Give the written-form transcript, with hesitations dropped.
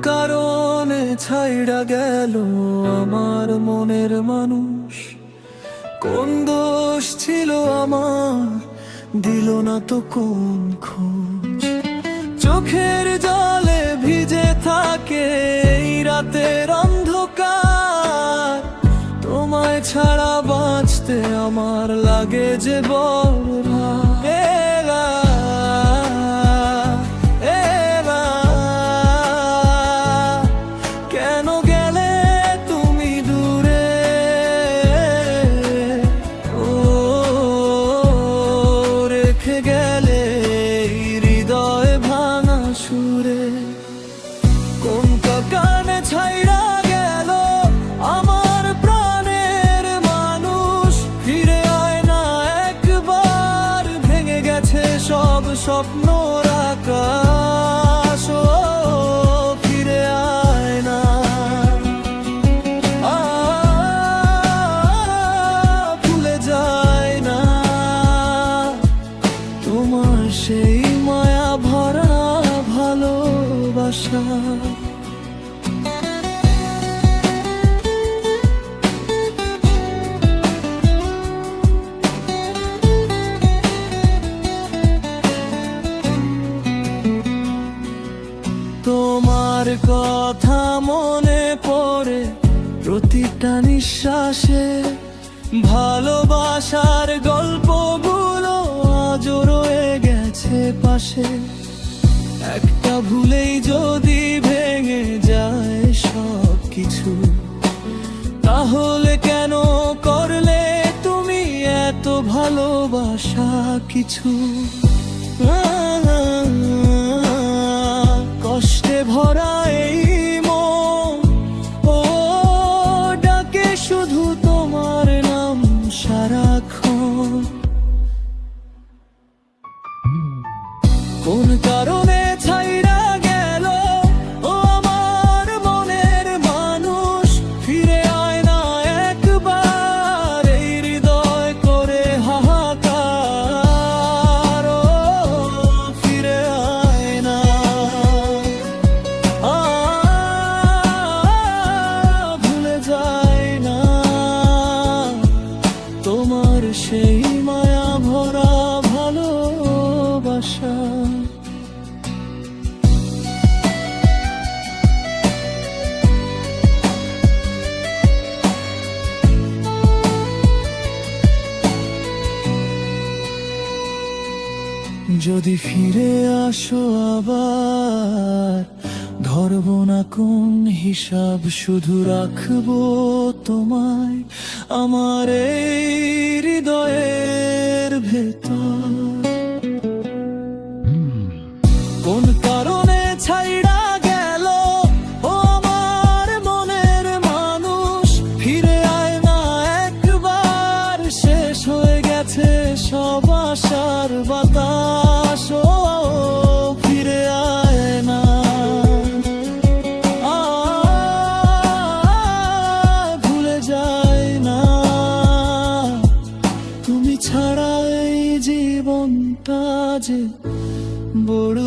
কারণে ছাইড়া গেল আমার মনের মানুষ? কোন দোষ ছিল আমার, দিল না তো কোন খোঁজ? চোখের জলে ভিজে থাকে এই রাতের অন্ধকার, তোমায় ছাড়া বাঁচতে আমার লাগে যে বড় ভার। কেন গেলে তুমি দূরে? ও রেখে গেলে হৃদয় ভাঙা সুরে। কোন কানে ছাইড়া গেল আমার প্রাণের মানুষ? ফিরে আয় না একবার, ভেঙে গেছে সব স্বপ্নর আকাশ। ও ফিরে আয় না, ভুলে যায় না তোমার সেই মায়া ভরা ভালোবাসা। তোমার কথা মনে পড়ে প্রতিটা নিঃশ্বাসে, ভালোবাসার গল্পগুলো আজও রয়ে গেছে পাশে। একটা ভুলেই যদি ভেঙে যায় সব কিছু, তাহলে কেন করলে তুমি এত ভালোবাসা কিছু? কষ্টে ভরা এই মন, ও ডাকে শুধু তোমার নাম সারাক্ষণ। কোন কারণে ছাইড়া গেল ও আমার মনের মানুষ? ফিরে আয় না একবার, এই হৃদয় করে হাহাকার। ও ফিরে আয় না, ভুলে যায় না তোমার সেই মায়া ভরা ভালোবাসা। যদি ফিরে আসো আবার, ধরব না কোন হিসাব, শুধু রাখবো তোমায় আমার এই হৃদয়ের ভেতর। কোন কারণে ছাইড়া গেল ও আমার মনের মানুষ? ফিরে আয় না একবার, শেষ হয়ে গেছে সব আশার বাতাস। ও ফিরে আয় না, ভুলে যায় না তুমি ছাড়া এই জীবনটা যে বড়